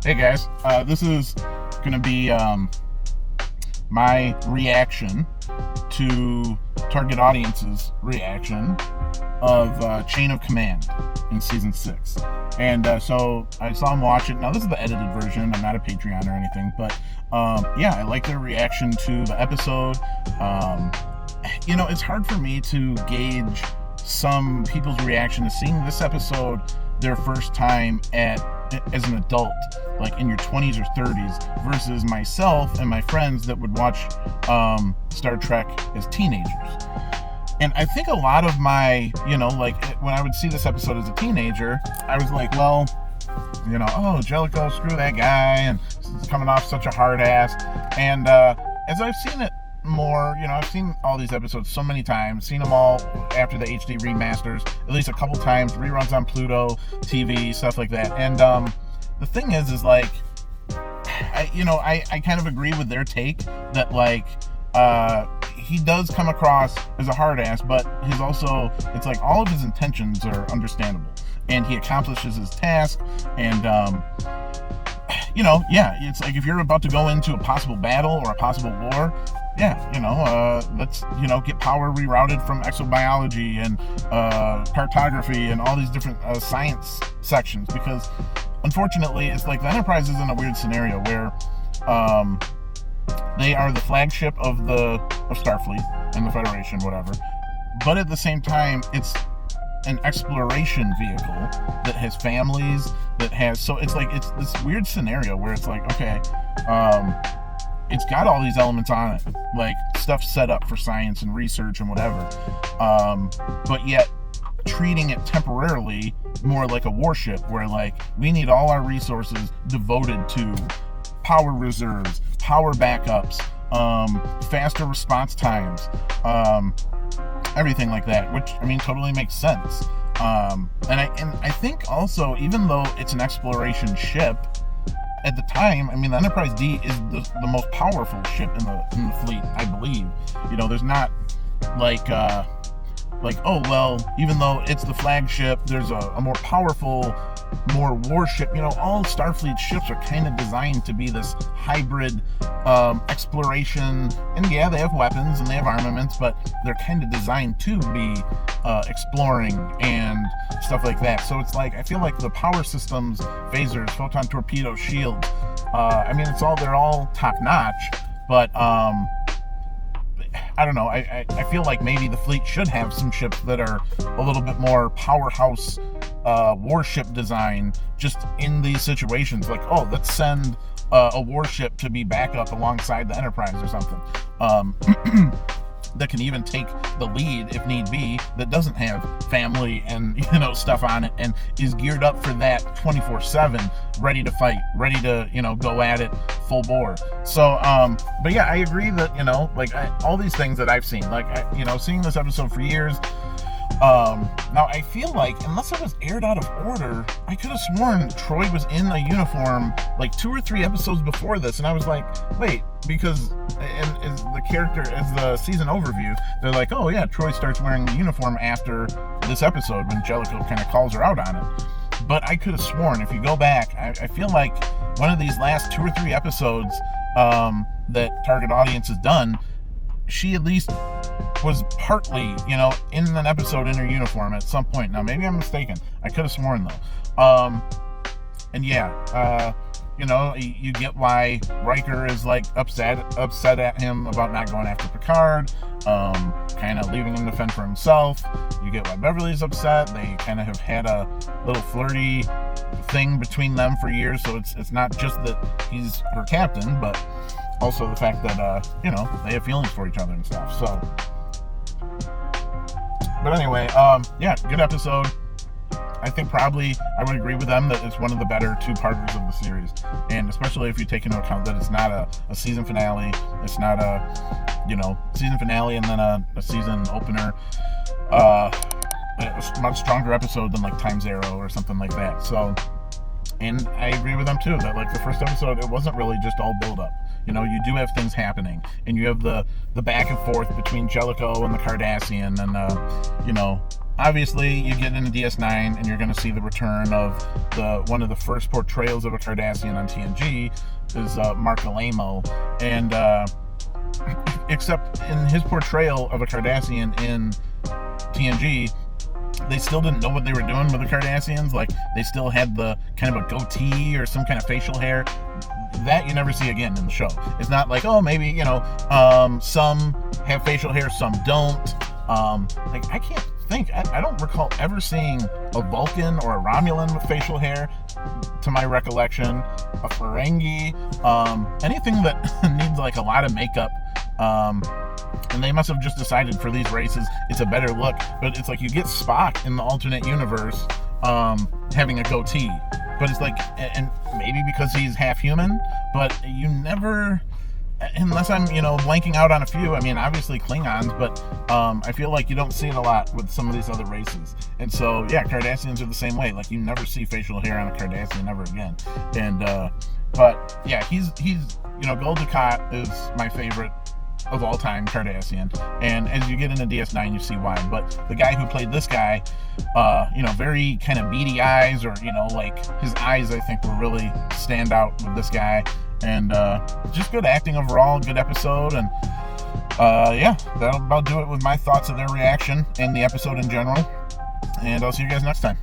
Hey guys, this is gonna be my reaction to target audience's reaction of Chain of Command in season 6. And so I saw them watch it. Now this is the edited version. I'm not a Patreon or anything, but yeah, I like their reaction to the episode. It's hard for me to gauge some people's reaction to seeing this episode their first time as an adult, like in your 20s or 30s, versus myself and my friends that would watch Star Trek as teenagers. And I think a lot of my, when I would see this episode as a teenager, I was like, well, oh, Jellicoe, screw that guy, and he's coming off such a hard ass. And as I've seen it more, I've seen all these episodes so many times, seen them all after the HD remasters, at least a couple times, reruns on Pluto TV, stuff like that. And the thing is like, I kind of agree with their take that, like, he does come across as a hard ass, but it's like all of his intentions are understandable, and he accomplishes his task. And it's like if you're about to go into a possible battle or a possible war, let's get power rerouted from exobiology and cartography and all these different science sections, because unfortunately it's like the Enterprise is in a weird scenario where they are the flagship of Starfleet and the Federation, whatever, but at the same time it's an exploration vehicle that has families, so it's this weird scenario where it's like, okay, it's got all these elements on it, like stuff set up for science and research and whatever, but yet treating it temporarily more like a warship, where like we need all our resources devoted to power reserves, power backups, faster response times, everything like that, which totally makes sense. And I think also, even though it's an exploration ship, at the time, the Enterprise D is the most powerful ship in the fleet, I believe. There's not oh, well, even though it's the flagship, there's a more powerful, more warship. All Starfleet ships are kind of designed to be this hybrid exploration, and yeah, they have weapons and they have armaments, but they're kind of designed to be exploring and stuff like that. So it's like, I feel like the power systems, phasers, photon torpedo, shields, they're all top notch, but I don't know. I feel like maybe the fleet should have some ships that are a little bit more powerhouse warship design, just in these situations. Like, oh, let's send a warship to be backup alongside the Enterprise or something. That can even take the lead if need be, that doesn't have family and stuff on it, and is geared up for that 24/7, ready to fight, ready to go at it full bore. So but yeah, I agree that all these things that I've seen, seeing this episode for years, now I feel like, unless it was aired out of order, I could have sworn Troy was in a uniform like 2 or 3 episodes before this, and I was like, wait, because as the season overview, they're like, oh yeah, Troy starts wearing the uniform after this episode when Jellicoe kind of calls her out on it. But I could have sworn, if you go back, I feel like one of these last 2 or 3 episodes that Target Audience has done, she at least was partly, in an episode in her uniform at some point. Now, maybe I'm mistaken. I could have sworn, though. And yeah, you get why Riker is like upset at him about not going after Picard, kind of leaving him to fend for himself. You get why Beverly's upset. They kind of have had a little flirty thing between them for years, so it's not just that he's her captain, but also the fact that they have feelings for each other and stuff. So, but anyway, yeah, good episode. I think probably I would agree with them that it's one of the better 2-parters of the series, and especially if you take into account that it's not a season finale. It's not a season finale and then a season opener. A much stronger episode than like Time Zero or something like that. So, and I agree with them too that like the first episode, it wasn't really just all build up. You know, you do have things happening, and you have the back and forth between Jellicoe and the Cardassian, and you know, obviously you get into DS9 and you're going to see the return of one of the first portrayals of a Cardassian on TNG is Mark Alamo, and except in his portrayal of a Cardassian in TNG, they still didn't know what they were doing with the Cardassians. Like, they still had the kind of a goatee or some kind of facial hair. That you never see again in the show. It's not like, oh, maybe, you know, some have facial hair, some don't. Like, I can't think, I don't recall ever seeing a Vulcan or a Romulan with facial hair, to my recollection. A Ferengi, anything that needs like a lot of makeup. And they must have just decided for these races it's a better look. But it's like you get Spock in the alternate universe having a goatee, but it's like, and maybe because he's half human, but you never, unless I'm, you know, blanking out on a few. I mean, obviously Klingons, but I feel like you don't see it a lot with some of these other races. And so, yeah, Cardassians are the same way. Like, you never see facial hair on a Cardassian ever again. And but yeah, he's you know, Gul Dukat is my favorite of all time Cardassian, and as you get into DS9 you see why. But the guy who played this guy, you know, very kind of beady eyes, or, you know, like his eyes, I think, will really stand out with this guy. And just good acting overall, good episode. And yeah, that'll about do it with my thoughts of their reaction and the episode in general. And I'll see you guys next time.